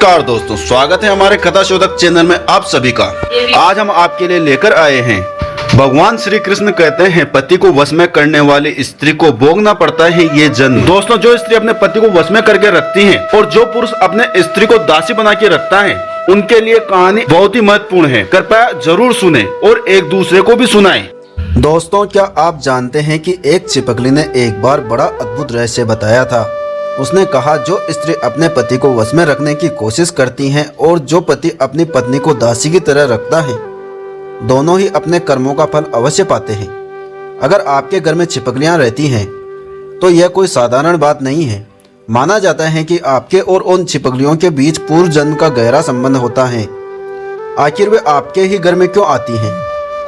नमस्कार दोस्तों, स्वागत है हमारे कथा शोधक चैनल में आप सभी का। आज हम आपके लिए लेकर आए हैं भगवान श्री कृष्ण कहते हैं पति को वश में करने वाली स्त्री को भोगना पड़ता है ये जन्म। दोस्तों, जो स्त्री अपने पति को वश में करके रखती है और जो पुरुष अपने स्त्री को दासी बना के रखता है, उनके लिए कहानी बहुत ही महत्वपूर्ण है। कृपया जरूर सुने और एक दूसरे को भी सुनाएं। दोस्तों, क्या आप जानते हैं कि एक चिपकली ने एक बार बड़ा अद्भुत रहस्य बताया था। उसने कहा, जो स्त्री अपने पति को वश में रखने की कोशिश करती हैं और जो पति अपनी पत्नी को दासी की तरह रखता है, दोनों ही अपने कर्मों का फल अवश्य पाते हैं। अगर आपके घर में चिपकलियां रहती हैं तो यह कोई साधारण बात नहीं है। माना जाता है कि आपके और उन चिपकलियों के बीच पूर्व जन्म का गहरा संबंध होता है। आखिर वे आपके ही घर में क्यों आती हैं?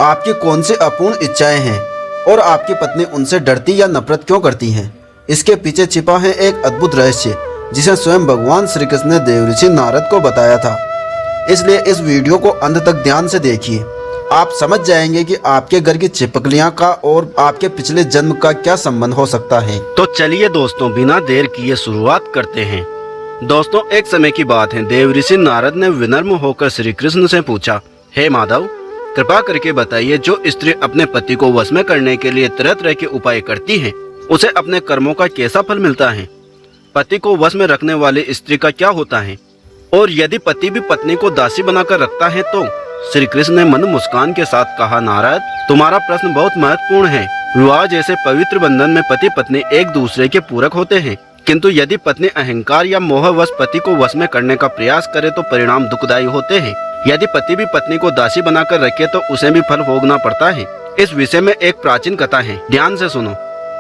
आपकी कौन सी अपूर्ण इच्छाएं हैं और आपकी पत्नी उनसे डरती या नफरत क्यों करती हैं? इसके पीछे छिपा है एक अद्भुत रहस्य जिसे स्वयं भगवान श्री कृष्ण ने देवऋषि नारद को बताया था। इसलिए इस वीडियो को अंत तक ध्यान से देखिए। आप समझ जाएंगे कि आपके घर की चिपकलियां का और आपके पिछले जन्म का क्या संबंध हो सकता है। तो चलिए दोस्तों, बिना देर किए शुरुआत करते हैं। दोस्तों, एक समय की बात है, देवऋषि नारद ने विनम्र होकर श्री कृष्ण से पूछा, हे माधव, कृपा करके बताइए, जो स्त्री अपने पति को वश में करने के लिए तरह तरह के उपाय करती है, उसे अपने कर्मों का कैसा फल मिलता है? पति को वश में रखने वाली स्त्री का क्या होता है? और यदि पति भी पत्नी को दासी बनाकर रखता है तो? श्री कृष्ण ने मन मुस्कान के साथ कहा, नारद, तुम्हारा प्रश्न बहुत महत्वपूर्ण है। विवाह जैसे पवित्र बंधन में पति पत्नी एक दूसरे के पूरक होते हैं, किंतु यदि पत्नी अहंकार या मोहवश पति को वश में करने का प्रयास करे तो परिणाम दुखदायी होते हैं। यदि पति भी पत्नी को दासी बनाकर रखे तो उसे भी फल भोगना पड़ता है। इस विषय में एक प्राचीन कथा है, ध्यान से सुनो।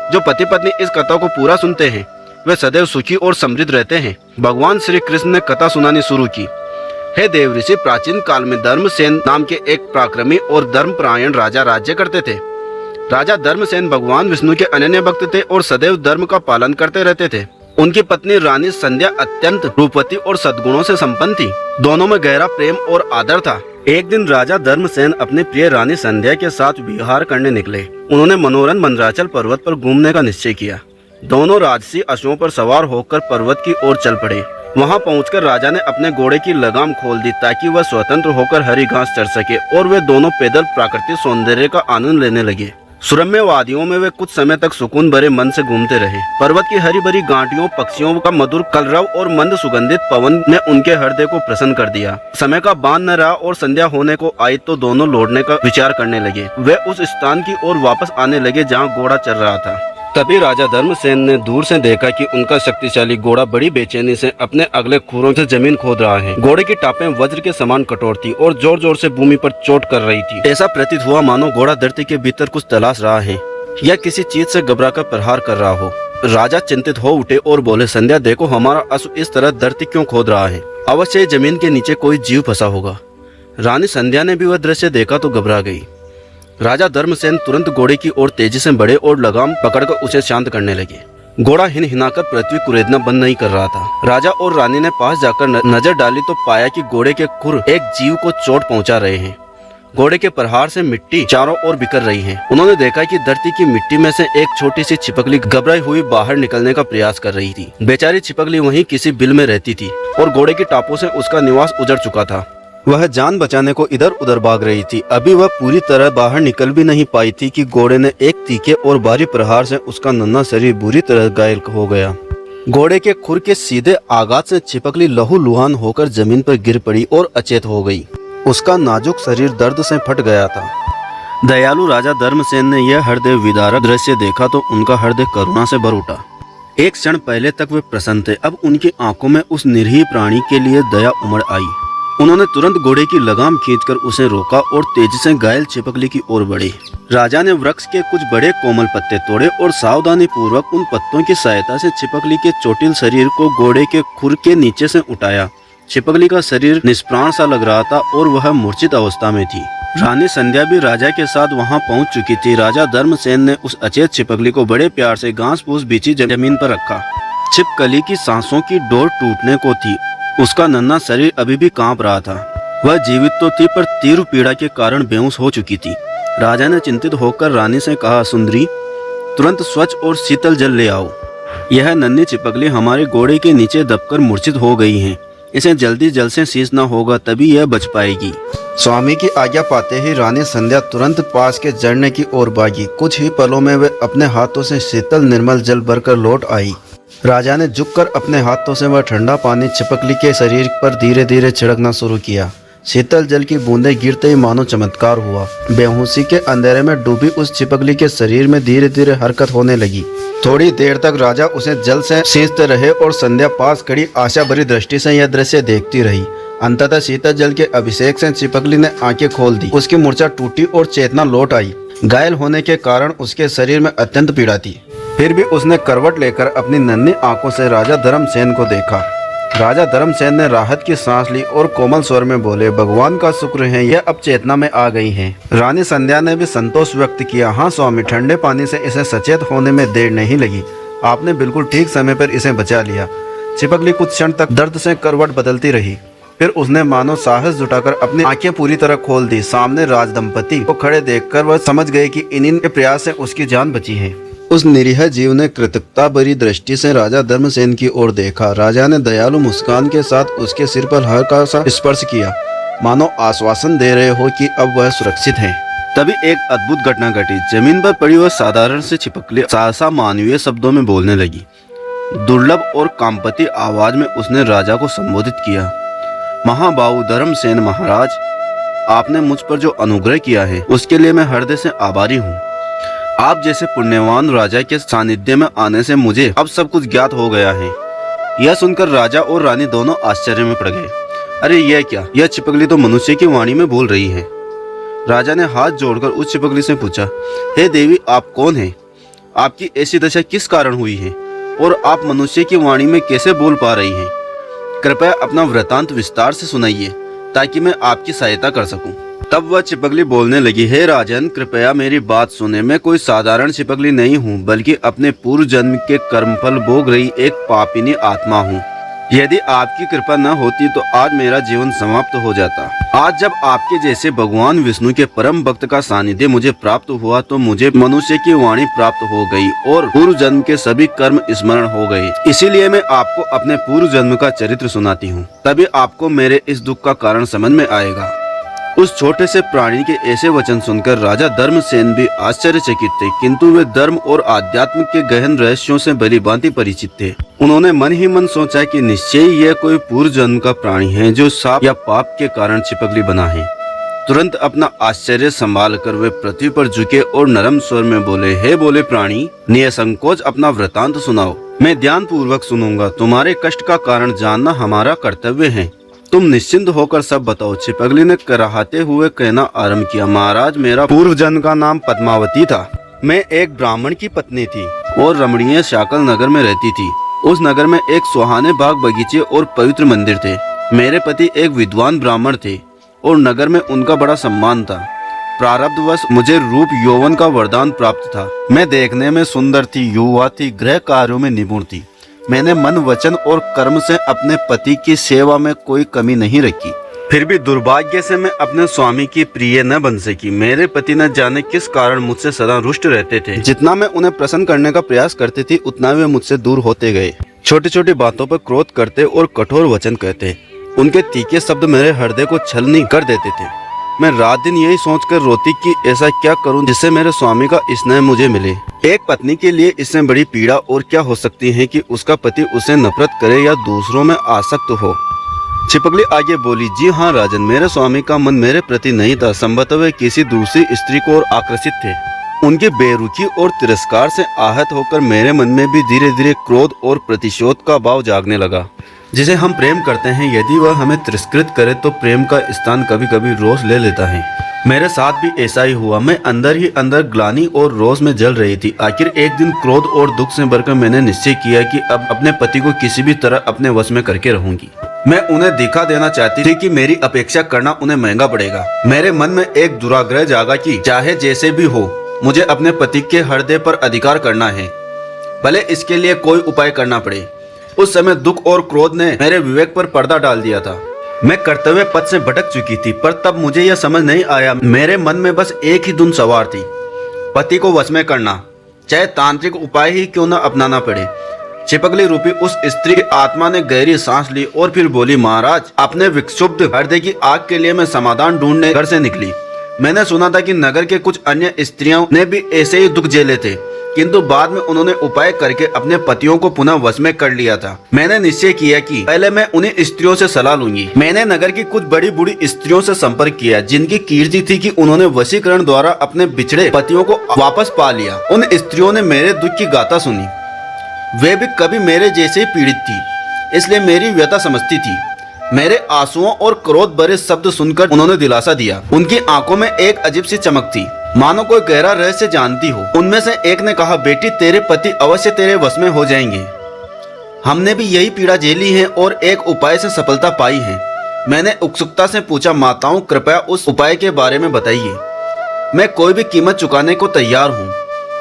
जो पति पत्नी इस कथा को पूरा सुनते हैं वे सदैव सुखी और समृद्ध रहते हैं। भगवान श्री कृष्ण ने कथा सुनानी शुरू की। हे देवऋषि, प्राचीन काल में धर्मसेन नाम के एक पराक्रमी और धर्मपरायण राजा राज्य करते थे। राजा धर्मसेन भगवान विष्णु के अनन्य भक्त थे और सदैव धर्म का पालन करते रहते थे। उनकी पत्नी रानी संध्या अत्यंत रूपवती और सद्गुणों से संपन्न थी। दोनों में गहरा प्रेम और आदर था। एक दिन राजा धर्मसेन अपनी प्रिय रानी संध्या के साथ विहार करने निकले। उन्होंने मनोरम मंदराचल पर्वत पर घूमने का निश्चय किया। दोनों राजसी अश्वों पर सवार होकर पर्वत की ओर चल पड़े। वहां पहुंचकर राजा ने अपने घोड़े की लगाम खोल दी ताकि वह स्वतंत्र होकर हरी घास चर सके और वे दोनों पैदल प्राकृतिक सौंदर्य का आनंद लेने लगे। सुरम्य वादियों में वे कुछ समय तक सुकून भरे मन से घूमते रहे। पर्वत की हरी भरी घाटियों, पक्षियों का मधुर कलरव और मंद सुगंधित पवन ने उनके हृदय को प्रसन्न कर दिया। समय का बांध न रहा और संध्या होने को आई तो दोनों लौटने का विचार करने लगे। वे उस स्थान की ओर वापस आने लगे जहाँ घोड़ा चल रहा था। तभी राजा धर्मसेन ने दूर से देखा कि उनका शक्तिशाली घोड़ा बड़ी बेचैनी से अपने अगले खुरों से जमीन खोद रहा है। घोड़े की टापें वज्र के समान कठोर थी और जोर जोर से भूमि पर चोट कर रही थी। ऐसा प्रतीत हुआ मानो घोड़ा धरती के भीतर कुछ तलाश रहा है या किसी चीज से घबराकर प्रहार कर रहा हो। राजा चिंतित हो उठे और बोले, संध्या, देखो, हमारा अश्व इस तरह धरती क्यों खोद रहा है? अवश्य जमीन के नीचे कोई जीव फंसा होगा। रानी संध्या ने भी वह दृश्य देखा तो घबरा गई। राजा धर्मसेन तुरंत घोड़े की ओर तेजी से बढ़े और लगाम पकड़कर उसे शांत करने लगे। घोड़ा हिनहिनाकर पृथ्वी कुरेदना बंद नहीं कर रहा था। राजा और रानी ने पास जाकर नजर डाली तो पाया कि घोड़े के खुर एक जीव को चोट पहुंचा रहे हैं। घोड़े के प्रहार से मिट्टी चारों ओर बिखर रही है। उन्होंने देखा कि धरती की मिट्टी में से एक छोटी सी छिपकली घबराई हुई बाहर निकलने का प्रयास कर रही थी। बेचारी छिपकली वहीं किसी बिल में रहती थी और घोड़े की टापों से उसका निवास उजड़ चुका था। वह जान बचाने को इधर उधर भाग रही थी। अभी वह पूरी तरह बाहर निकल भी नहीं पाई थी कि घोड़े ने एक तीखे और भारी प्रहार से उसका नन्हा शरीर बुरी तरह घायल हो गया। घोड़े के खुर के सीधे आघात से छिपकली लहूलुहान होकर जमीन पर गिर पड़ी और अचेत हो गई। उसका नाजुक शरीर दर्द से फट गया था। दयालु राजा धर्मसेन ने यह हृदय विदारक दृश्य देखा तो उनका हृदय करुणा से भर उठा। एक क्षण पहले तक वे प्रसन्न थे, अब उनकी आंखों में उस निरीह प्राणी के लिए दया उमड़ आई। उन्होंने तुरंत घोड़े की लगाम खींचकर उसे रोका और तेजी से घायल छिपकली की ओर बढ़े। राजा ने वृक्ष के कुछ बड़े कोमल पत्ते तोड़े और सावधानी पूर्वक उन पत्तों की सहायता से छिपकली के चोटिल शरीर को घोड़े के खुर के नीचे से उठाया। छिपकली का शरीर निष्प्राण सा लग रहा था और वह मूर्छित अवस्था में थी। रानी संध्या भी राजा के साथ वहां पहुंच चुकी थी। राजा धर्मसेन ने उस अचेत छिपकली को बड़े प्यार से घास फूस बिछी जमीन पर रखा। छिपकली की सांसों की डोर टूटने को थी। उसका नन्हा शरीर अभी भी कांप रहा था। वह जीवित तो थी पर तीव्र पीड़ा के कारण बेहोश हो चुकी थी। राजा ने चिंतित होकर रानी से कहा, सुंदरी, तुरंत स्वच्छ और शीतल जल ले आओ। यह नन्ही चिपकली हमारे घोड़े के नीचे दबकर मूर्छित हो गई हैं। इसे जल्दी जल से शीश न होगा तभी यह बच पाएगी। स्वामी की आज्ञा पाते ही रानी संध्या तुरंत पास के झरने की ओर भागी। कुछ ही पलों में वे अपने हाथों से शीतल निर्मल जल भरकर लौट आई। राजा ने झुककर अपने हाथों से वह ठंडा पानी छिपकली के शरीर पर धीरे धीरे छिड़कना शुरू किया। शीतल जल की बूंदें गिरते ही मानो चमत्कार हुआ। बेहोशी के अंधेरे में डूबी उस छिपकली के शरीर में धीरे धीरे हरकत होने लगी। थोड़ी देर तक राजा उसे जल से सींचते रहे और संध्या पास खड़ी आशा भरी दृष्टि से यह दृश्य देखती रही। अंततः शीतल जल के अभिषेक से छिपकली ने आंखें खोल दी। उसकी मूर्छा टूटी और चेतना लौट आई। घायल होने के कारण उसके शरीर में अत्यंत पीड़ा थी, फिर भी उसने करवट लेकर अपनी नन्ही आंखों से राजा धर्मसेन को देखा। राजा धर्मसेन ने राहत की सांस ली और कोमल स्वर में बोले, भगवान का शुक्र है यह अब चेतना में आ गई है। रानी संध्या ने भी संतोष व्यक्त किया, हाँ स्वामी, ठंडे पानी से इसे सचेत होने में देर नहीं लगी। आपने बिल्कुल ठीक समय पर इसे बचा लिया। छिपकली कुछ क्षण तक दर्द से करवट बदलती रही, फिर उसने मानो साहस जुटाकर अपनी आंखें पूरी तरह खोल दी। सामने राज दंपति को खड़े देखकर वह समझ गए कि इन्हीं के प्रयास से उसकी जान बची है। उस निरीह जीव ने कृतज्ञता भरी दृष्टि से राजा धर्मसेन की ओर देखा। राजा ने दयालु मुस्कान के साथ उसके सिर पर हल्का सा स्पर्श किया, मानो आश्वासन दे रहे हो कि अब वह सुरक्षित है। तभी एक अद्भुत घटना घटी। जमीन पर पड़ी हुई साधारण सी छिपकली सहसा मानवीय शब्दों में बोलने लगी। दुर्लभ और कामपति आवाज में उसने राजा को संबोधित किया, महाबाहु धर्मसेन महाराज, आपने मुझ पर जो अनुग्रह किया है उसके लिए मैं हृदय से आभारी हूँ। आप जैसे पुण्यवान राजा के सानिध्य में आने से मुझे अब सब कुछ ज्ञात हो गया है। यह सुनकर राजा और रानी दोनों आश्चर्य में पड़ गए। अरे यह क्या, यह छिपकली तो मनुष्य की वाणी में बोल रही है। राजा ने हाथ जोड़कर उस छिपकली से पूछा, हे देवी, आप कौन हैं? आपकी ऐसी दशा किस कारण हुई है और आप मनुष्य की वाणी में कैसे बोल पा रही हैं? कृपया अपना वृतांत विस्तार से सुनाइए ताकि मैं आपकी सहायता कर सकूं। तब वह छिपकली बोलने लगी, हे राजन, कृपया मेरी बात सुने। मैं कोई साधारण छिपकली नहीं हूँ, बल्कि अपने पूर्व जन्म के कर्मफल भोग रही एक पापिनी आत्मा हूँ। यदि आपकी कृपा न होती तो आज मेरा जीवन समाप्त हो जाता। आज जब आपके जैसे भगवान विष्णु के परम भक्त का सानिध्य मुझे प्राप्त हुआ तो मुझे मनुष्य की वाणी प्राप्त हो गई और पूर्व जन्म के सभी कर्म स्मरण हो गए। इसीलिए मैं आपको अपने पूर्व जन्म का चरित्र सुनाती हूँ, तभी आपको मेरे इस दुख का कारण समझ में आएगा। उस छोटे से प्राणी के ऐसे वचन सुनकर राजा धर्मसेन भी आश्चर्यचकित थे, किंतु वे धर्म और आध्यात्म के गहन रहस्यों से भली भांति परिचित थे। उन्होंने मन ही मन सोचा कि निश्चय यह कोई पूर्व जन्म का प्राणी है जो साप या पाप के कारण छिपकली बना है। तुरंत अपना आश्चर्य संभाल कर वे पृथ्वी पर झुके और नरम स्वर में बोले, हे बोले प्राणी, निसंकोच अपना वृतांत सुनाओ। मैं ध्यान पूर्वक सुनूंगा। तुम्हारे कष्ट का कारण जानना हमारा कर्तव्य है। तुम निश्चिंत होकर सब बताओ। छिपकली ने कराहते हुए कहना आरंभ किया, महाराज, मेरा पूर्व जन्म का नाम पद्मावती था। मैं एक ब्राह्मण की पत्नी थी और रमणीय शाकल नगर में रहती थी। उस नगर में एक सुहाने बाग बगीचे और पवित्र मंदिर थे। मेरे पति एक विद्वान ब्राह्मण थे और नगर में उनका बड़ा सम्मान था। प्रारब्धवश मुझे रूप यौवन का वरदान प्राप्त था। मैं देखने में सुंदर थी, युवा थी, गृह कार्यों में निपुण थी। मैंने मन, वचन और कर्म से अपने पति की सेवा में कोई कमी नहीं रखी। फिर भी दुर्भाग्य से मैं अपने स्वामी की प्रिय न बन सकी। मेरे पति न जाने किस कारण मुझसे सदा रुष्ट रहते थे। जितना मैं उन्हें प्रसन्न करने का प्रयास करती थी उतना वे मुझसे दूर होते गए। छोटी छोटी बातों पर क्रोध करते और कठोर वचन कहते। उनके तीखे शब्द मेरे हृदय को छलनी कर देते थे। मैं रात दिन यही सोचकर रोती कि ऐसा क्या करूं जिससे मेरे स्वामी का स्नेह मुझे मिले। एक पत्नी के लिए इससे बड़ी पीड़ा और क्या हो सकती है कि उसका पति उसे नफरत करे या दूसरों में आसक्त हो। छिपकली आगे बोली, जी हाँ राजन, मेरे स्वामी का मन मेरे प्रति नहीं था। संभवतः वे किसी दूसरी स्त्री को और आकर्षित थे। उनकी बेरुखी और तिरस्कार से आहत होकर मेरे मन में भी धीरे धीरे क्रोध और प्रतिशोध का भाव जागने लगा। जिसे हम प्रेम करते हैं, यदि वह हमें तिरस्कृत करे तो प्रेम का स्थान कभी कभी रोष ले लेता है। मेरे साथ भी ऐसा ही हुआ। मैं अंदर ही अंदर ग्लानि और रोष में जल रही थी। आखिर एक दिन क्रोध और दुख से भरकर मैंने निश्चय किया कि अब अपने पति को किसी भी तरह अपने वश में करके रहूंगी। मैं उन्हें दिखा देना चाहती थी कि मेरी अपेक्षा करना उन्हें महंगा पड़ेगा। मेरे मन में एक दुराग्रह जागा कि चाहे जैसे भी हो, मुझे अपने पति के हृदय पर अधिकार करना है, भले इसके लिए कोई उपाय करना पड़े। उस समय दुख और क्रोध ने मेरे विवेक पर पर्दा डाल दिया था। मैं कर्तव्य पथ से भटक चुकी थी, पर तब मुझे यह समझ नहीं आया। मेरे मन में बस एक ही धुन सवार थी, पति को वश में करना, चाहे तांत्रिक उपाय ही क्यों न अपनाना पड़े। चिपकली रूपी उस स्त्री की आत्मा ने गहरी सांस ली और फिर बोली, महाराज, अपने विक्षुब्ध हृदय की आग के लिए मैं समाधान ढूंढने घर से निकली। मैंने सुना था कि नगर के कुछ अन्य स्त्रियों ने भी ऐसे ही दुख झेले थे, किंतु बाद में उन्होंने उपाय करके अपने पतियों को पुनः वश में कर लिया था। मैंने निश्चय किया कि पहले मैं उन्हीं स्त्रियों से सलाह लूंगी। मैंने नगर की कुछ बड़ी बूढ़ी स्त्रियों से संपर्क किया, जिनकी कीर्ति थी कि उन्होंने वशीकरण द्वारा अपने बिछड़े पतियों को वापस पा लिया। उन स्त्रियों ने मेरे दुख की गाथा सुनी। वे भी कभी मेरे जैसे ही पीड़ित थी, इसलिए मेरी व्यथा समझती थी। मेरे आंसुओं और क्रोध भरे शब्द सुनकर उन्होंने दिलासा दिया। उनकी आंखों में एक अजीब सी चमक थी, मानो कोई गहरा रहस्य जानती हो। उनमें से एक ने कहा, बेटी, तेरे पति अवश्य तेरे वश में हो जाएंगे। हमने भी यही पीड़ा झेली है और एक उपाय से सफलता पाई है। मैंने उत्सुकता से पूछा, माताओं, कृपया उस उपाय के बारे में बताइए। मैं कोई भी कीमत चुकाने को तैयार हूँ।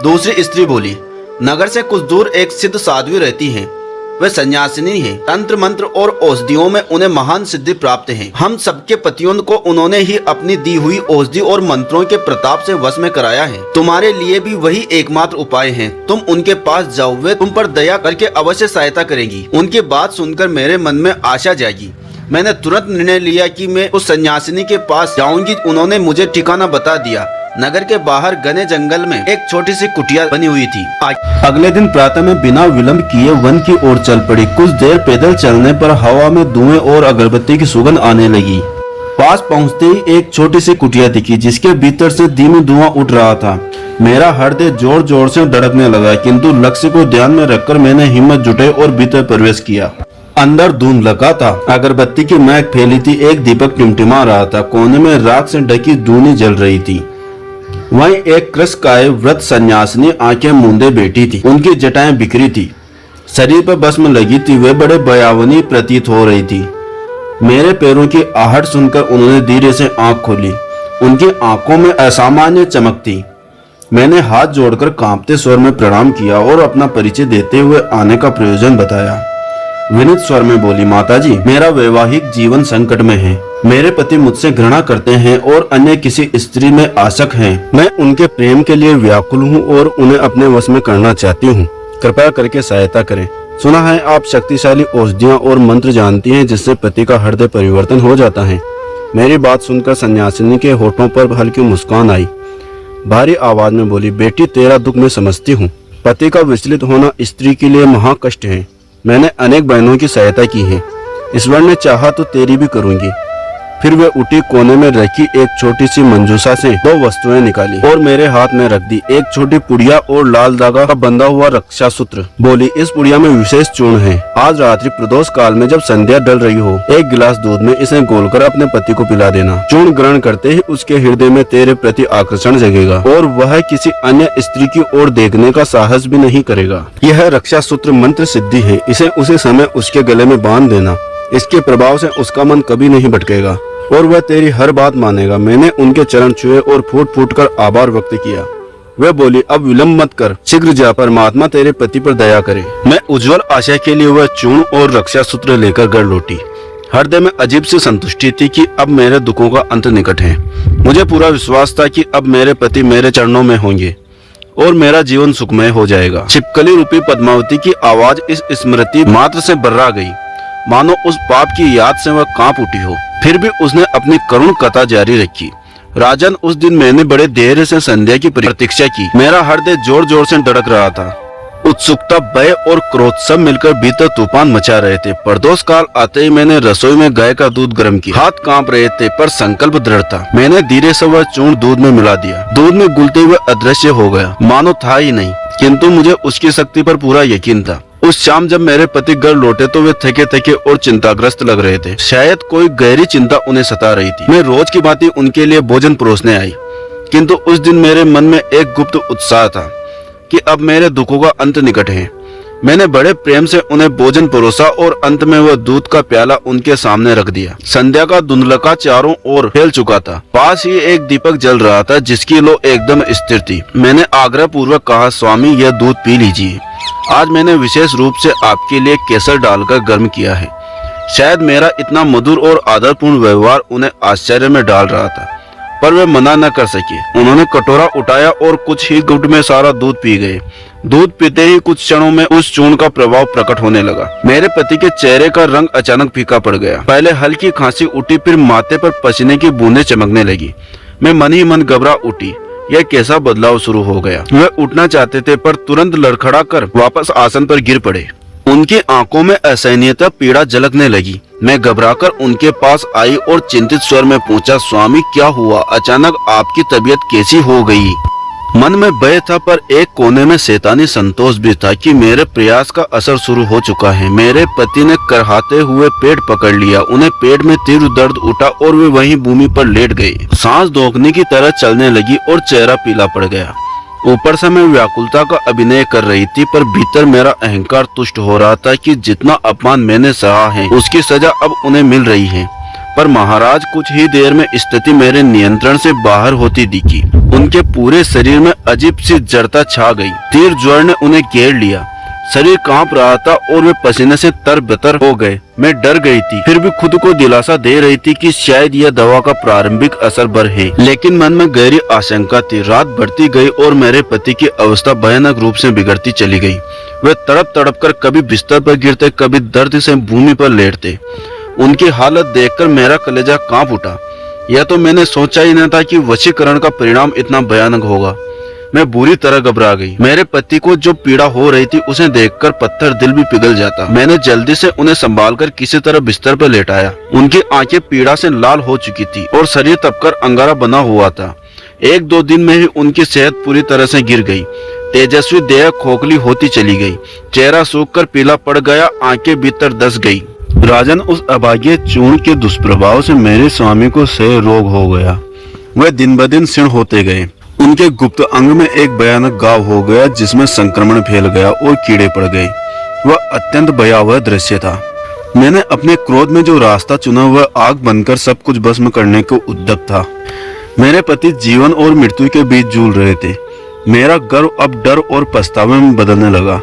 दूसरी स्त्री बोली, नगर से कुछ दूर एक सिद्ध साध्वी रहती हैं। वे सन्यासिनी हैं। तंत्र मंत्र और औषधियों में उन्हें महान सिद्धि प्राप्त है। हम सबके पतियों को उन्होंने ही अपनी दी हुई औषधि और मंत्रों के प्रताप से वश में कराया है। तुम्हारे लिए भी वही एकमात्र उपाय है। तुम उनके पास जाओ, वे तुम पर दया करके अवश्य सहायता करेंगी। उनकी बात सुनकर मेरे मन में आशा जागी। मैंने तुरंत निर्णय लिया कि मैं उस सन्यासिनी के पास जाऊंगी। उन्होंने मुझे ठिकाना बता दिया। नगर के बाहर घने जंगल में एक छोटी सी कुटिया बनी हुई थी। अगले दिन प्रातः में बिना विलंब किए वन की ओर चल पड़ी। कुछ देर पैदल चलने पर हवा में धुएं और अगरबत्ती की सुगंध आने लगी। पास पहुंचते ही एक छोटी सी कुटिया दिखी, जिसके भीतर से धीमी धुआं उठ रहा था। मेरा हृदय जोर जोर से धड़कने लगा, किंतु लक्ष्य को ध्यान में रखकर मैंने हिम्मत जुटाई और भीतर प्रवेश किया। अंदर धुंध लगा था। अगरबत्ती की महक फैली थी। एक दीपक टिमटिमा रहा था। कोने में राख से ढकी धूनी जल रही थी। वहीं एक कृशकाय व्रत सन्यासिनी आंखें मूंदे बैठी थी। उनकी जटाएं बिखरी थी, शरीर पर भस्म लगी थी। वे बड़े भयावनी प्रतीत हो रही थी। मेरे पैरों की आहट सुनकर उन्होंने धीरे से आंख खोली। उनकी आंखों में असामान्य चमक थी। मैंने हाथ जोड़कर कांपते स्वर में प्रणाम किया और अपना परिचय देते हुए आने का प्रयोजन बताया। विनीत स्वर में बोली, माताजी, मेरा वैवाहिक जीवन संकट में है। मेरे पति मुझसे घृणा करते हैं और अन्य किसी स्त्री में आसक्त हैं। मैं उनके प्रेम के लिए व्याकुल हूँ और उन्हें अपने वश में करना चाहती हूँ। कृपया करके सहायता करें। सुना है आप शक्तिशाली औषधियाँ और मंत्र जानती हैं, जिससे पति का हृदय परिवर्तन हो जाता है। मेरी बात सुनकर सन्यासिनी के होठों पर हल्की मुस्कान आई। भारी आवाज में बोली, बेटी, तेरा दुख मैं समझती हूँ। पति का विचलित होना स्त्री के लिए महाकष्ट है। मैंने अनेक बहनों की सहायता की है। ईश्वर ने चाहा तो तेरी भी करूंगी। फिर वे उठी, कोने में रखी एक छोटी सी मंजूसा से 2 वस्तुएं निकाली और मेरे हाथ में रख दी। एक छोटी पुड़िया और लाल धागा का बंधा हुआ रक्षा सूत्र। बोली, इस पुड़िया में विशेष चूर्ण है। आज रात्रि प्रदोष काल में जब संध्या ढल रही हो, 1 गिलास दूध में इसे घोलकर अपने पति को पिला देना। चूर्ण ग्रहण करते ही उसके हृदय में तेरे प्रति आकर्षण जगेगा और वह किसी अन्य स्त्री की ओर देखने का साहस भी नहीं करेगा। यह रक्षा सूत्र मंत्र सिद्धि है। इसे उसी समय उसके गले में बांध देना। इसके प्रभाव से उसका मन कभी नहीं भटकेगा और वह तेरी हर बात मानेगा। मैंने उनके चरण छुए और फूट फूट कर आभार व्यक्त किया। वे बोली, अब विलंब मत कर, शीघ्र जा, परमात्मा तेरे पति पर दया करे। मैं उज्जवल आशा के लिए वह चूर्ण और रक्षा सूत्र लेकर घर लौटी। हृदय में अजीब सी संतुष्टि थी कि अब मेरे दुखों का अंत निकट है। मुझे पूरा विश्वास था कि अब मेरे पति मेरे चरणों में होंगे और मेरा जीवन सुखमय हो जाएगा। छिपकली रूपी पद्मावती की आवाज इस स्मृति मात्र से बर्रा गई, मानो उस पाप की याद से वह कांप उठी हो। फिर भी उसने अपनी करुण कथा जारी रखी। राजन, उस दिन मैंने बड़े धैर्य से संध्या की प्रतीक्षा की। मेरा हृदय जोर जोर से धड़क रहा था। उत्सुकता, भय और क्रोध सब मिलकर भीतर तूफान मचा रहे थे। प्रदोष काल आते ही मैंने रसोई में गाय का दूध गर्म किया। हाथ कांप रहे थे पर संकल्प दृढ़ था। मैंने धीरे से वह चूर्ण दूध में मिला दिया। दूध में घुलते हुए अदृश्य हो गया, मानो था ही नहीं, किंतु मुझे उसकी शक्ति पर पूरा यकीन था। उस शाम जब मेरे पति घर लौटे तो वे थके थके और चिंताग्रस्त लग रहे थे। शायद कोई गहरी चिंता उन्हें सता रही थी। मैं रोज की भांति उनके लिए भोजन परोसने आई, किंतु उस दिन मेरे मन में एक गुप्त उत्साह था कि अब मेरे दुखों का अंत निकट है। मैंने बड़े प्रेम से उन्हें भोजन परोसा और अंत में वह दूध का प्याला उनके सामने रख दिया। संध्या का धुंधलका चारों ओर फैल चुका था। पास ही एक दीपक जल रहा था, जिसकी लो एकदम स्थिर थी। मैंने आग्रह पूर्वक कहा, स्वामी, यह दूध पी लीजिए। आज मैंने विशेष रूप से आपके लिए केसर डालकर गर्म किया है। शायद मेरा इतना मधुर और आदरपूर्ण व्यवहार उन्हें आश्चर्य में डाल रहा था, पर वे मना न कर सके। उन्होंने कटोरा उठाया और कुछ ही घुट में सारा दूध पी गए। दूध पीते ही कुछ क्षणों में उस चूर्ण का प्रभाव प्रकट होने लगा। मेरे पति के चेहरे का रंग अचानक फीका पड़ गया। पहले हल्की खांसी उठी, फिर माथे पर पसीने की बूंदें चमकने लगी। मैं मन ही मन घबरा उठी। यह कैसा बदलाव शुरू हो गया। वे उठना चाहते थे पर तुरंत लड़खड़ा कर वापस आसन पर गिर पड़े। उनकी आंखों में असहनीयता पीड़ा झलकने लगी। मैं घबराकर उनके पास आई और चिंतित स्वर में पूछा, स्वामी क्या हुआ? अचानक आपकी तबीयत कैसी हो गई? मन में भय था पर एक कोने में शैतानी संतोष भी था कि मेरे प्रयास का असर शुरू हो चुका है। मेरे पति ने करहाते हुए पेट पकड़ लिया। उन्हें पेट में तीव्र दर्द उठा और वे वहीं भूमि पर लेट गए। सांस धोखने की तरह चलने लगी और चेहरा पीला पड़ गया। ऊपर से मैं व्याकुलता का अभिनय कर रही थी पर भीतर मेरा अहंकार तुष्ट हो रहा था कि जितना अपमान मैंने सहा है उसकी सजा अब उन्हें मिल रही है। पर महाराज कुछ ही देर में स्थिति मेरे नियंत्रण से बाहर होती दिखी। उनके पूरे शरीर में अजीब सी जड़ता छा गई। तीव्र ज्वर ने उन्हें घेर लिया। शरीर कांप रहा था और वे पसीने से तरबतर हो गए। मैं डर गई थी, फिर भी खुद को दिलासा दे रही थी कि शायद यह दवा का प्रारंभिक असर बर है। लेकिन मन में गहरी आशंका थी। रात बढ़ती गई और मेरे पति की अवस्था भयानक रूप से बिगड़ती चली गई। वे तड़प तड़प कर कभी बिस्तर पर गिरते, कभी दर्द से भूमि पर लेटते। उनकी हालत देखकर मेरा कलेजा कांप उठा। यह तो मैंने सोचा ही न था कि वशीकरण का परिणाम इतना भयानक होगा। मैं बुरी तरह घबरा गई। मेरे पति को जो पीड़ा हो रही थी उसे देखकर पत्थर दिल भी पिघल जाता। मैंने जल्दी से उन्हें संभालकर किसी तरह बिस्तर पर लेटाया। उनकी आंखें पीड़ा से लाल हो चुकी थी और शरीर तपकर अंगारा बना हुआ था। 1-2 दिन में ही उनकी सेहत पूरी तरह से गिर गई। तेजस्वी देह खोखली होती चली गई। चेहरा सूखकर पीला पड़ गया, आंखें भीतर धंस गई। राजन, उस अभाग्य चूर्ण के दुष्प्रभाव से मेरे स्वामी को क्षय रोग हो गया। वे दिन ब दिन क्षीण होते गए। उनके गुप्त अंग में एक भयानक घाव हो गया जिसमें संक्रमण फैल गया और कीड़े पड़ गए। वह अत्यंत भयावह दृश्य था। मैंने अपने क्रोध में जो रास्ता चुना वह आग बनकर सब कुछ भस्म करने को उद्यत था। मेरे पति जीवन और मृत्यु के बीच जूझ रहे थे। मेरा गर्व अब डर और पछतावे में बदलने लगा।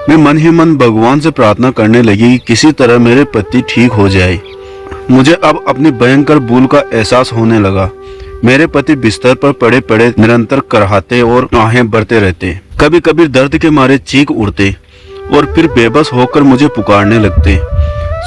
मैं मन ही मन भगवान से प्रार्थना करने लगी कि किसी तरह मेरे पति ठीक हो जाए। मुझे अब अपनी भयंकर भूल का एहसास होने लगा। मेरे पति बिस्तर पर पड़े पड़े निरंतर करहाते और आहें भरते रहते। कभी कभी दर्द के मारे चीख उठते और फिर बेबस होकर मुझे पुकारने लगते,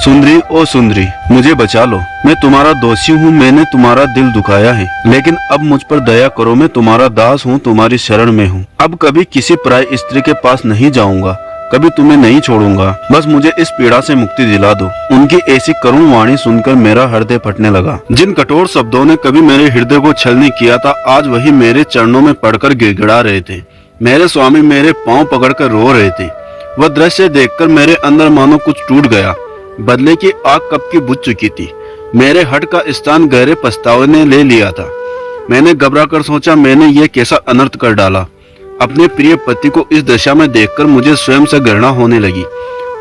सुंदरी ओ सुंदरी, मुझे बचा लो। मैं तुम्हारा दोषी हूँ, मैंने तुम्हारा दिल दुखाया है, लेकिन अब मुझ पर दया करो। मैं तुम्हारा दास हूँ, तुम्हारी शरण में हूँ। अब कभी किसी पराई स्त्री के पास नहीं जाऊंगा, कभी तुम्हें नहीं छोड़ूंगा। बस मुझे इस पीड़ा से मुक्ति दिला दो। उनकी ऐसी करुण वाणी सुनकर मेरा हृदय फटने लगा। जिन कठोर शब्दों ने कभी मेरे हृदय को छलनी किया था, आज वही मेरे चरणों में पड़कर गिड़गिड़ा रहे थे। मेरे स्वामी मेरे पांव पकड़कर रो रहे थे। वह दृश्य देखकर मेरे अंदर मानो कुछ टूट गया। बदले की आग कब की बुझ चुकी थी। मेरे हट का स्थान गहरे पछतावे ने ले लिया था। मैंने घबरा कर सोचा, मैंने ये कैसा अनर्थ कर डाला। अपने प्रिय पति को इस दशा में देखकर मुझे स्वयं से घृणा होने लगी।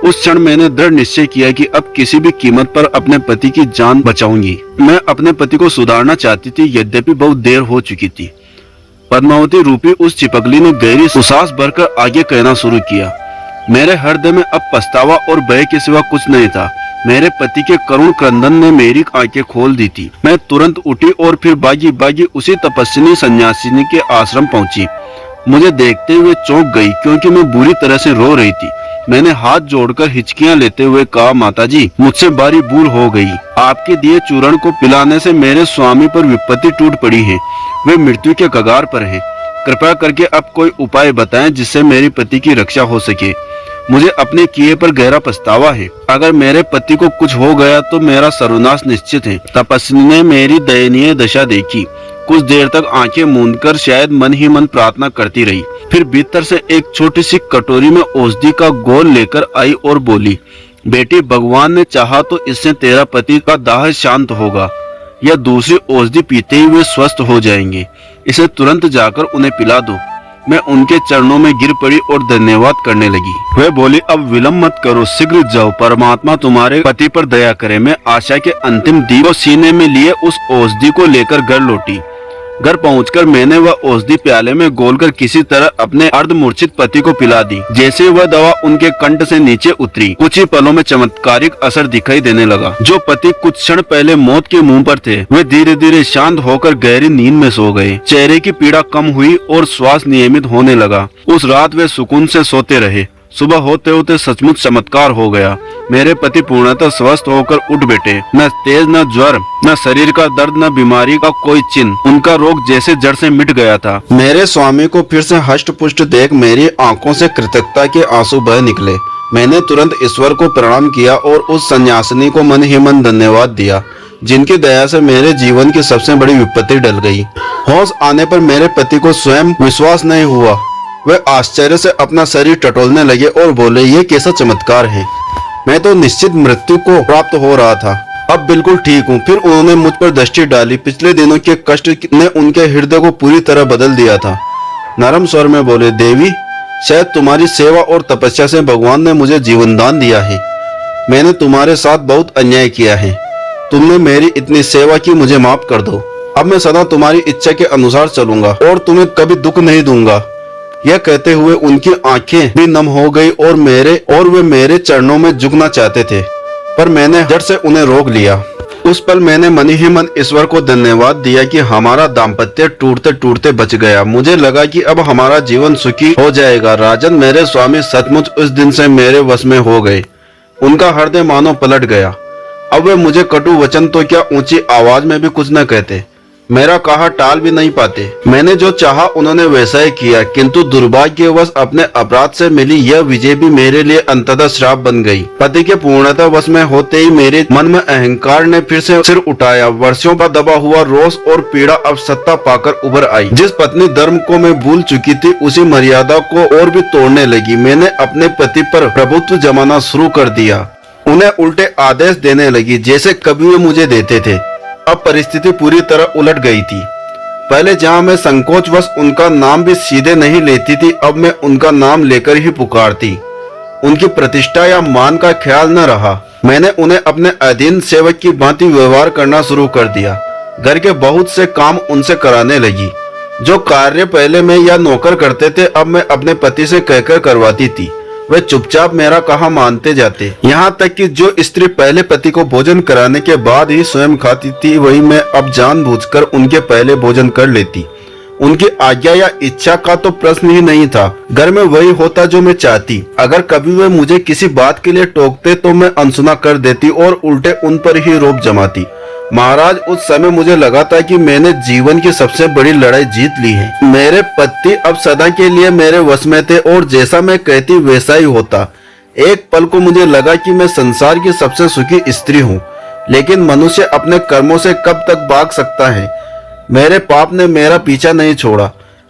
उस क्षण मैंने दृढ़ निश्चय किया कि अब किसी भी कीमत पर अपने पति की जान बचाऊंगी। मैं अपने पति को सुधारना चाहती थी, यद्यपि बहुत देर हो चुकी थी। पद्मावती रूपी उस चिपकली ने गहरी उसास भरकर आगे कहना शुरू किया। मेरे हृदय में अब पछतावा और भय के सिवा कुछ नहीं था। मेरे पति के करुण क्रंदन ने मेरी आंखें खोल दी थी। मैं तुरंत उठी और फिर भागी भागी उसी तपस्विनी सन्यासिनी के आश्रम पहुंची। मुझे देखते हुए चौंक गई क्योंकि मैं बुरी तरह से रो रही थी। मैंने हाथ जोड़कर हिचकियां लेते हुए कहा, माताजी, मुझसे बारी भूल हो गई। आपके दिए चूर्ण को पिलाने से मेरे स्वामी पर विपत्ति टूट पड़ी है। वे मृत्यु के कगार पर हैं। कृपया करके अब कोई उपाय बताएं जिससे मेरे पति की रक्षा हो सके। मुझे अपने किए पर गहरा पछतावा है। अगर मेरे पति को कुछ हो गया तो मेरा सर्वनाश निश्चित है। तपस्विनी ने मेरी दयनीय दशा देखी। कुछ देर तक आंखें मूंदकर शायद मन ही मन प्रार्थना करती रही। फिर भीतर से एक छोटी सी कटोरी में औषधि का घोल लेकर आई और बोली, बेटी, भगवान ने चाहा तो इससे तेरा पति का दाह शांत होगा। यह दूसरी औषधि पीते ही वे स्वस्थ हो जाएंगे। इसे तुरंत जाकर उन्हें पिला दो। मैं उनके चरणों में गिर पड़ी और धन्यवाद करने लगी। वह बोली, अब विलंब मत करो, शीघ्र जाओ, परमात्मा तुम्हारे पति पर दया करे। मैं आशा के अंतिम दीप को सीने में लिए उस औषधि को लेकर घर लौटी। घर पहुंचकर मैंने वह औषधि प्याले में घोलकर किसी तरह अपने अर्धमूर्छित पति को पिला दी। जैसे वह दवा उनके कंठ से नीचे उतरी, कुछ ही पलों में चमत्कारिक असर दिखाई देने लगा। जो पति कुछ क्षण पहले मौत के मुंह पर थे, वे धीरे धीरे शांत होकर गहरी नींद में सो गए। चेहरे की पीड़ा कम हुई और श्वास नियमित होने लगा। उस रात वे सुकून से सोते रहे। सुबह होते होते सचमुच चमत्कार हो गया। मेरे पति पूर्णतः स्वस्थ होकर उठ बैठे। न तेज, न ज्वर, न शरीर का दर्द, न बीमारी का कोई चिन्ह। उनका रोग जैसे जड़ से मिट गया था। मेरे स्वामी को फिर से हष्ट पुष्ट देख मेरी आंखों से कृतज्ञता के आंसू बह निकले। मैंने तुरंत ईश्वर को प्रणाम किया और उस सन्यासिनी को मन ही मन धन्यवाद दिया, जिनकी दया से मेरे जीवन की सबसे बड़ी विपत्ति टल गई। होश आने पर मेरे पति को स्वयं विश्वास नहीं हुआ। वे आश्चर्य से अपना शरीर टटोलने लगे और बोले, ये कैसा चमत्कार है। मैं तो निश्चित मृत्यु को प्राप्त हो रहा था, अब बिल्कुल ठीक हूँ। फिर उन्होंने मुझ पर दृष्टि डाली। पिछले दिनों के कष्ट ने उनके हृदय को पूरी तरह बदल दिया था। नरम स्वर में बोले, देवी, शायद तुम्हारी सेवा और तपस्या से भगवान ने मुझे जीवन दान दिया है। मैंने तुम्हारे साथ बहुत अन्याय किया है। तुमने मेरी इतनी सेवा की, मुझे माफ कर दो। अब मैं सदा तुम्हारी इच्छा के अनुसार चलूंगा और तुम्हें कभी दुख नहीं दूंगा। यह कहते हुए उनकी आंखें भी नम हो गई और वे मेरे चरणों में झुकना चाहते थे, पर मैंने झट से उन्हें रोक लिया। उस पल मैंने मन ही मन ईश्वर को धन्यवाद दिया कि हमारा दाम्पत्य टूटते टूटते बच गया। मुझे लगा कि अब हमारा जीवन सुखी हो जाएगा। राजन, मेरे स्वामी सचमुच उस दिन से मेरे वश में हो गए। उनका हृदय मानो पलट गया। अब वे मुझे कटु वचन तो क्या, ऊंची आवाज में भी कुछ न कहते, मेरा कहा टाल भी नहीं पाते। मैंने जो चाहा उन्होंने वैसा ही किया, किंतु दुर्भाग्यवश अपने अपराध से मिली यह विजय भी मेरे लिए अंततः श्राप बन गई। पति के पूर्णतः वश में होते ही मेरे मन में अहंकार ने फिर से सिर उठाया। वर्षों का दबा हुआ रोष और पीड़ा अब सत्ता पाकर उभर आई। जिस पत्नी धर्म को मैं भूल चुकी थी, उसी मर्यादा को और भी तोड़ने लगी। मैंने अपने पति पर प्रभुत्व जमाना शुरू कर दिया। उन्हें उल्टे आदेश देने लगी, जैसे कभी वे मुझे देते थे। अब परिस्थिति पूरी तरह उलट गई थी। पहले जहां मैं संकोचवश उनका नाम भी सीधे नहीं लेती थी, अब मैं उनका नाम लेकर ही पुकारती। उनकी प्रतिष्ठा या मान का ख्याल न रहा। मैंने उन्हें अपने अधीन सेवक की भांति व्यवहार करना शुरू कर दिया। घर के बहुत से काम उनसे कराने लगी। जो कार्य पहले मैं या नौकर करते थे, अब मैं अपने पति से कहकर करवाती थी। वे चुपचाप मेरा कहा मानते जाते। यहाँ तक कि जो स्त्री पहले पति को भोजन कराने के बाद ही स्वयं खाती थी, वही मैं अब जानबूझकर उनके पहले भोजन कर लेती। उनकी आज्ञा या इच्छा का तो प्रश्न ही नहीं था। घर में वही होता जो मैं चाहती। अगर कभी वे मुझे किसी बात के लिए टोकते तो मैं अनसुना कर देती और उल्टे उन पर ही रोब जमाती। महाराज, उस समय मुझे लगा था कि मैंने जीवन की सबसे बड़ी लड़ाई जीत ली है। मेरे पति अब सदा के लिए मेरे वश में थे और जैसा मैं कहती वैसा ही होता। एक पल को मुझे लगा कि मैं संसार की सबसे सुखी स्त्री हूँ, लेकिन मनुष्य अपने कर्मों से कब तक भाग सकता है। मेरे पाप ने मेरा पीछा नहीं छोड़ा।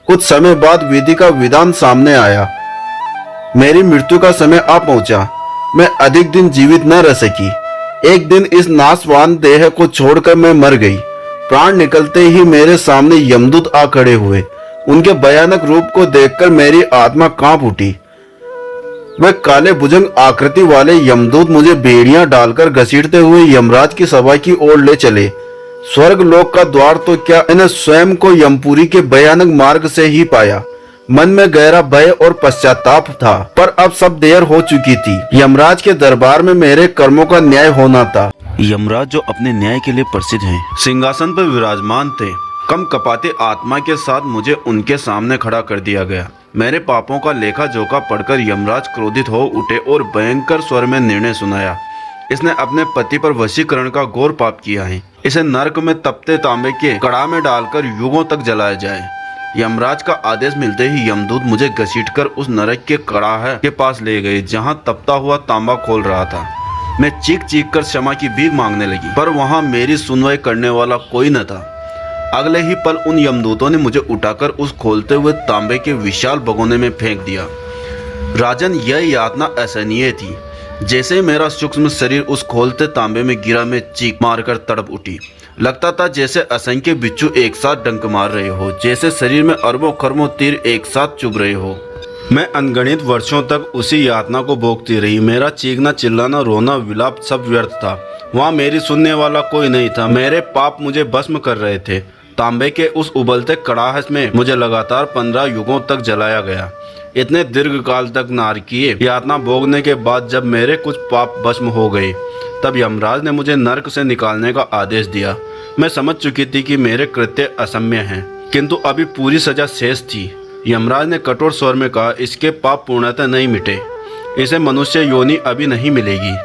कुछ समय बाद विधि का विधान सामने आया। मेरी मृत्यु का समय आ पहुंचा। मैं अधिक दिन जीवित न रह सकी। एक दिन इस नाशवान देह को छोड़कर मैं मर गई। प्राण निकलते ही मेरे सामने यमदूत आ खड़े हुए। उनके भयानक रूप को देखकर मेरी आत्मा कांप उठी। वे काले भुजंग आकृति वाले यमदूत मुझे बेड़ियां डालकर घसीटते हुए यमराज की सभा की ओर ले चले। स्वर्ग लोक का द्वार तो क्या, इन्हें स्वयं को यमपुरी के भयानक मार्ग से ही पाया। मन में गहरा भय और पश्चाताप था, पर अब सब देर हो चुकी थी। यमराज के दरबार में मेरे कर्मों का न्याय होना था। यमराज जो अपने न्याय के लिए प्रसिद्ध हैं, सिंहासन पर विराजमान थे। कम कपाते आत्मा के साथ मुझे उनके सामने खड़ा कर दिया गया। मेरे पापों का लेखा जोखा पढ़कर यमराज क्रोधित हो उठे और भयंकर स्वर में निर्णय सुनाया। इसने अपने पति पर वशीकरण का घोर पाप किया है। इसे नरक में तपते तांबे के कड़ा में डालकर युगों तक जलाया जाए। यमराज का आदेश मिलते ही यमदूत मुझे घसीटकर उस नरक के कड़ाह के पास ले गए, जहां तपता हुआ तांबा खोल रहा था। मैं चीख चीख कर क्षमा की भीख मांगने लगी, पर वहां मेरी सुनवाई करने वाला कोई न था। अगले ही पल उन यमदूतों ने मुझे उठाकर उस खोलते हुए तांबे के विशाल भगोने में फेंक दिया। राजन, यह यातना असहनीय थी। जैसे मेरा सूक्ष्म शरीर उस खोलते तांबे में गिरा, मैं चीख मारकर तड़प उठी। लगता था जैसे असंख्य बिच्छू एक साथ डंक मार रहे हो, जैसे शरीर में अरबों खरबों तीर एक साथ चुभ रहे हो। मैं अनगणित वर्षों तक उसी यातना को भोगती रही। मेरा चीखना, चिल्लाना, रोना, विलाप सब व्यर्थ था। वहाँ मेरी सुनने वाला कोई नहीं था। मेरे पाप मुझे भस्म कर रहे थे। तांबे के उस उबलते कड़ाह में मुझे लगातार 15 युगों तक जलाया गया। इतने दीर्घ काल तक नारकीय यातना भोगने के बाद जब मेरे कुछ पाप भस्म हो गए, तब यमराज ने मुझे नरक से निकालने का आदेश दिया। मैं समझ चुकी थी कि मेरे कृत्य असम्य हैं, किंतु अभी पूरी सजा शेष थी। यमराज ने कठोर स्वर में कहा, इसके पाप पूर्णतः नहीं मिटे, इसे मनुष्य योनि अभी नहीं मिलेगी,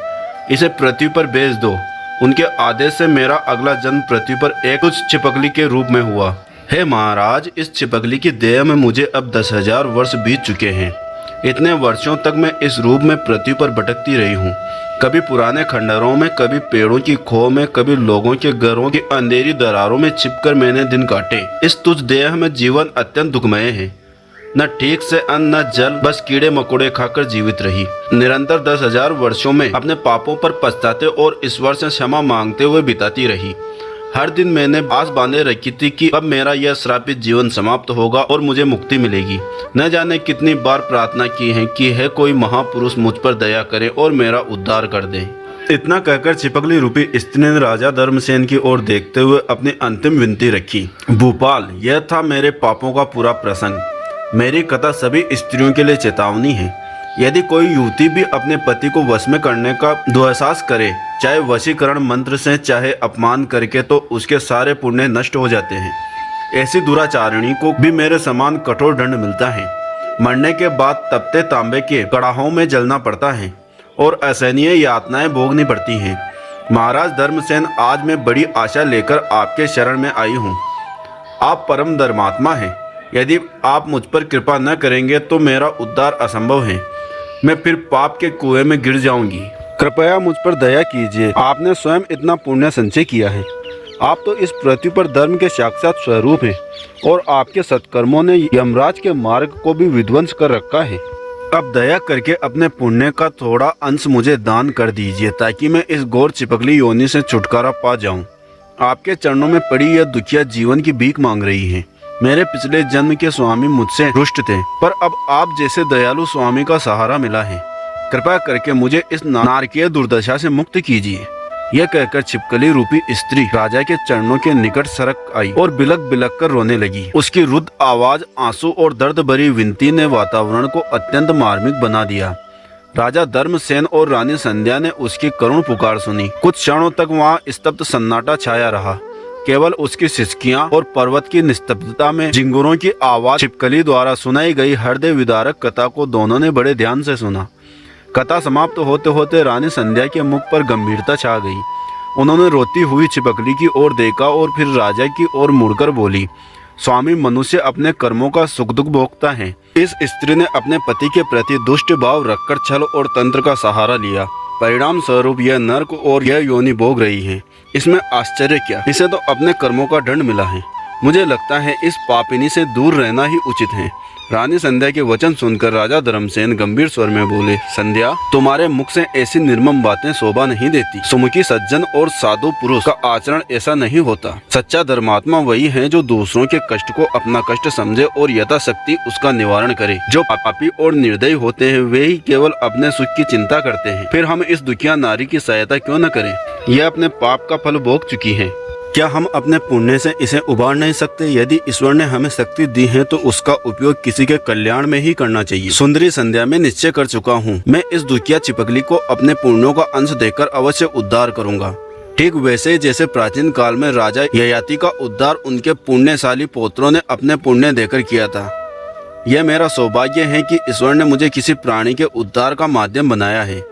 इसे पृथ्वी पर भेज दो। उनके आदेश से मेरा अगला जन्म पृथ्वी पर एक तुच्छ छिपकली के रूप में हुआ। हे महाराज, इस छिपकली की देह में मुझे अब 10,000 वर्ष बीत चुके हैं। इतने वर्षों तक मैं इस रूप में पृथ्वी पर भटकती रही हूँ, कभी पुराने खंडहरों में, कभी पेड़ों की खो में, कभी लोगों के घरों की अंधेरी दरारों में छिपकर मैंने दिन काटे। इस तुच्छ देह में जीवन अत्यंत दुखमय है। न ठीक से अन्न न जल, बस कीड़े मकोड़े खाकर जीवित रही। निरंतर 10,000 वर्षों में अपने पापों पर पछताते और ईश्वर से क्षमा मांगते हुए बिताती रही। हर दिन मैंने आस बांधे रखी थी कि अब मेरा यह श्रापित जीवन समाप्त होगा और मुझे मुक्ति मिलेगी। न जाने कितनी बार प्रार्थना की है कि है कोई महापुरुष मुझ पर दया करे और मेरा उद्धार कर दे। इतना कहकर छिपकली रूपी स्त्री ने राजा धर्मसेन की ओर देखते हुए अपनी अंतिम विनती रखी। भूपाल, यह था मेरे पापों का पूरा प्रसंग। मेरी कथा सभी स्त्रियों के लिए चेतावनी है। यदि कोई युवती भी अपने पति को वश में करने का दुस्साहस करे, चाहे वशीकरण मंत्र से चाहे अपमान करके, तो उसके सारे पुण्य नष्ट हो जाते हैं। ऐसी दुराचारिणी को भी मेरे समान कठोर दंड मिलता है। मरने के बाद तपते तांबे के कड़ाहों में जलना पड़ता है और असहनीय यातनाएं भोगनी पड़ती हैं। महाराज धर्मसेन, आज मैं बड़ी आशा लेकर आपके शरण में आई हूँ। आप परम धर्मात्मा हैं। यदि आप मुझ पर कृपा न करेंगे तो मेरा उद्धार असंभव है। मैं फिर पाप के कुएं में गिर जाऊंगी। कृपया मुझ पर दया कीजिए। आपने स्वयं इतना पुण्य संचय किया है। आप तो इस पृथ्वी पर धर्म के साक्षात स्वरूप हैं और आपके सत्कर्मों ने यमराज के मार्ग को भी विध्वंस कर रखा है। अब दया करके अपने पुण्य का थोड़ा अंश मुझे दान कर दीजिए, ताकि मैं इस घोर चिपकली योनि से छुटकारा पा जाऊं। आपके चरणों में पड़ी यह दुखिया जीवन की भीख मांग रही है। मेरे पिछले जन्म के स्वामी मुझसे रुष्ट थे, पर अब आप जैसे दयालु स्वामी का सहारा मिला है। कृपया करके मुझे इस नारकीय दुर्दशा से मुक्त कीजिए। यह कहकर छिपकली रूपी स्त्री राजा के चरणों के निकट सरक आई और बिलक बिलक कर रोने लगी। उसकी रुद्ध आवाज, आंसू और दर्द भरी विनती ने वातावरण को अत्यंत मार्मिक बना दिया। राजा धर्मसेन और रानी संध्या ने उसकी करुण पुकार सुनी। कुछ क्षणों तक वहाँ स्तब्ध सन्नाटा छाया रहा। केवल उसकी सिसकियां और पर्वत की निस्तब्धता में झिंगुरों की आवाज। छिपकली द्वारा सुनाई गई हृदय विदारक कथा को दोनों ने बड़े ध्यान से सुना। कथा समाप्त होते होते रानी संध्या के मुख पर गंभीरता छा गई। उन्होंने रोती हुई छिपकली की ओर देखा और फिर राजा की ओर मुड़कर बोली, स्वामी, मनुष्य अपने कर्मों का सुख दुख भोगता है। इस स्त्री ने अपने पति के प्रति दुष्ट भाव रखकर छल और तंत्र का सहारा लिया। परिणाम स्वरूप यह नरक और यह योनि भोग रही है। इसमें आश्चर्य क्या, इसे तो अपने कर्मों का दंड मिला है। मुझे लगता है इस पापिनी से दूर रहना ही उचित है। रानी संध्या के वचन सुनकर राजा धर्मसेन गंभीर स्वर में बोले, संध्या, तुम्हारे मुख से ऐसी निर्मम बातें शोभा नहीं देती। सुमुखी सज्जन और साधु पुरुष का आचरण ऐसा नहीं होता। सच्चा धर्मात्मा वही है जो दूसरों के कष्ट को अपना कष्ट समझे और यथाशक्ति उसका निवारण करे। जो पापी और निर्दयी होते हैं वे ही केवल अपने सुख की चिंता करते हैं। फिर हम इस दुखिया नारी की सहायता क्यों न करें? यह अपने पाप का फल भोग चुकी है। क्या हम अपने पुण्य से इसे उबार नहीं सकते? यदि ईश्वर ने हमें शक्ति दी है तो उसका उपयोग किसी के कल्याण में ही करना चाहिए। सुंदरी संध्या, में निश्चय कर चुका हूँ, मैं इस दुखिया चिपकली को अपने पुण्यों का अंश देकर अवश्य उद्धार करूंगा। ठीक वैसे जैसे प्राचीन काल में राजा ययाति का उद्धार उनके पुण्यशाली पुत्रों ने अपने पुण्य देकर किया था। यह मेरा सौभाग्य है कि ईश्वर ने मुझे किसी प्राणी के उद्धार का माध्यम बनाया है।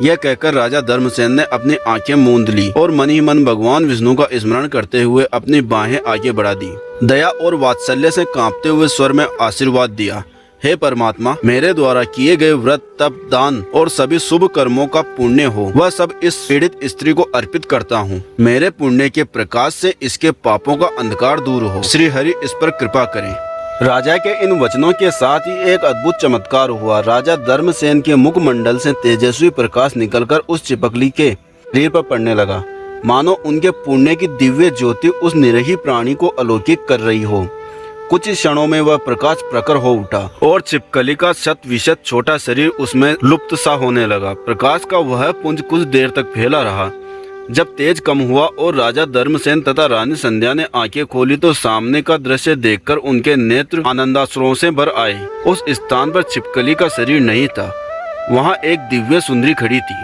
यह कहकर राजा धर्मसेन ने अपनी आंखें मूंद ली और मन ही मन भगवान विष्णु का स्मरण करते हुए अपनी बाहें आगे बढ़ा दी। दया और वात्सल्य से कांपते हुए स्वर में आशीर्वाद दिया, हे परमात्मा, मेरे द्वारा किए गए व्रत, तप, दान और सभी शुभ कर्मों का पुण्य हो, वह सब इस पीड़ित स्त्री को अर्पित करता हूँ। मेरे पुण्य के प्रकाश से इसके पापों का अंधकार दूर हो। श्री हरि इस पर कृपा करें। राजा के इन वचनों के साथ ही एक अद्भुत चमत्कार हुआ। राजा धर्मसेन के मुखमंडल से तेजस्वी प्रकाश निकलकर उस चिपकली के शरीर पर पड़ने लगा, मानो उनके पुण्य की दिव्य ज्योति उस निरीह प्राणी को अलौकिक कर रही हो। कुछ ही क्षणों में वह प्रकाश प्रखर हो उठा और छिपकली का 100% छोटा शरीर उसमें लुप्त सा होने लगा। प्रकाश का वह पुंज कुछ देर तक फैला रहा, जब तेज कम हुआ और राजा धर्मसेन तथा रानी संध्या ने आंखें खोली तो सामने का दृश्य देखकर उनके नेत्र आनंदाश्रुओं से भर आए। उस स्थान पर छिपकली का शरीर नहीं था, वहाँ एक दिव्य सुंदरी खड़ी थी।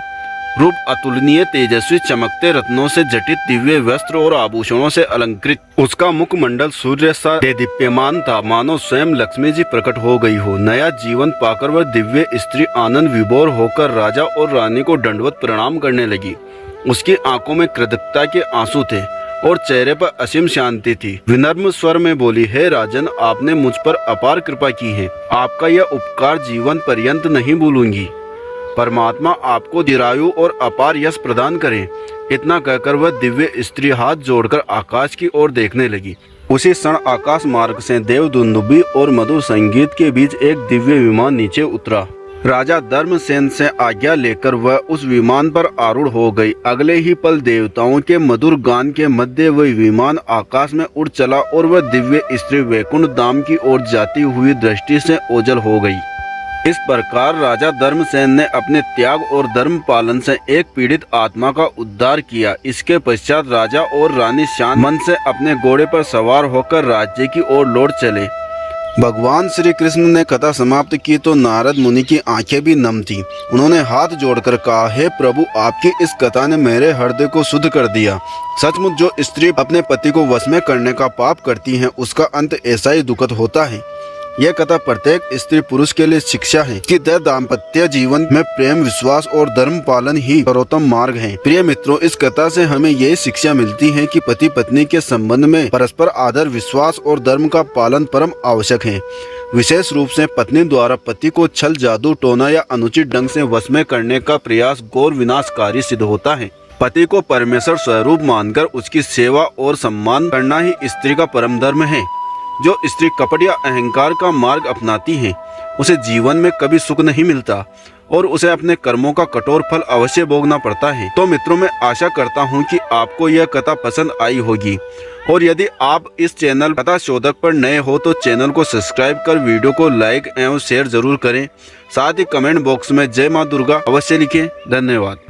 रूप अतुलनीय, तेजस्वी, चमकते रत्नों से जटित दिव्य वस्त्र और आभूषणों से अलंकृत। उसका मुखमंडल सूर्य सा देदीप्यमान था, मानो स्वयं लक्ष्मी जी प्रकट हो गई हो। नया जीवन पाकर वह दिव्य स्त्री आनंद विभोर होकर राजा और रानी को दंडवत प्रणाम करने लगी। उसकी आंखों में कृतज्ञता के आंसू थे और चेहरे पर असीम शांति थी। विनम्र स्वर में बोली, हे राजन, आपने मुझ पर अपार कृपा की है। आपका यह उपकार जीवन पर्यंत नहीं भूलूंगी। परमात्मा आपको दीर्घायु और अपार यश प्रदान करे। इतना कहकर वह दिव्य स्त्री हाथ जोड़कर आकाश की ओर देखने लगी। उसी क्षण आकाश मार्ग से देवदुन्दुभी और मधुर संगीत के बीच एक दिव्य विमान नीचे उतरा। राजा धर्मसेन से आज्ञा लेकर वह उस विमान पर आरूढ़ हो गई। अगले ही पल देवताओं के मधुर गान के मध्य वह विमान आकाश में उड़ चला और वह दिव्य स्त्री वैकुंठ धाम की ओर जाती हुई दृष्टि से ओझल हो गई। इस प्रकार राजा धर्मसेन ने अपने त्याग और धर्म पालन से एक पीड़ित आत्मा का उद्धार किया। इसके पश्चात राजा और रानी शांत मन से अपने घोड़े पर सवार होकर राज्य की ओर लौट चले। भगवान श्री कृष्ण ने कथा समाप्त की तो नारद मुनि की आंखें भी नम थीं। उन्होंने हाथ जोड़कर कहा, हे प्रभु, आपकी इस कथा ने मेरे हृदय को शुद्ध कर दिया। सचमुच जो स्त्री अपने पति को वश में करने का पाप करती है उसका अंत ऐसा ही दुखद होता है। यह कथा प्रत्येक स्त्री पुरुष के लिए शिक्षा है कि दाम्पत्य जीवन में प्रेम, विश्वास और धर्म पालन ही सर्वोत्तम मार्ग है। प्रिय मित्रों, इस कथा से हमें यह शिक्षा मिलती है कि पति पत्नी के संबंध में परस्पर आदर, विश्वास और धर्म का पालन परम आवश्यक है। विशेष रूप से पत्नी द्वारा पति को छल, जादू टोना या अनुचित ढंग से वश में करने का प्रयास घोर विनाशकारी सिद्ध होता है। पति को परमेश्वर स्वरूप मानकर उसकी सेवा और सम्मान करना ही स्त्री का परम धर्म है। जो स्त्री कपट या अहंकार का मार्ग अपनाती है उसे जीवन में कभी सुख नहीं मिलता और उसे अपने कर्मों का कठोर फल अवश्य भोगना पड़ता है। तो मित्रों, मैं आशा करता हूं कि आपको यह कथा पसंद आई होगी और यदि आप इस चैनल कथा शोधक पर नए हो तो चैनल को सब्सक्राइब कर वीडियो को लाइक एवं शेयर जरूर करें। साथ ही कमेंट बॉक्स में जय मां दुर्गा अवश्य लिखें। धन्यवाद।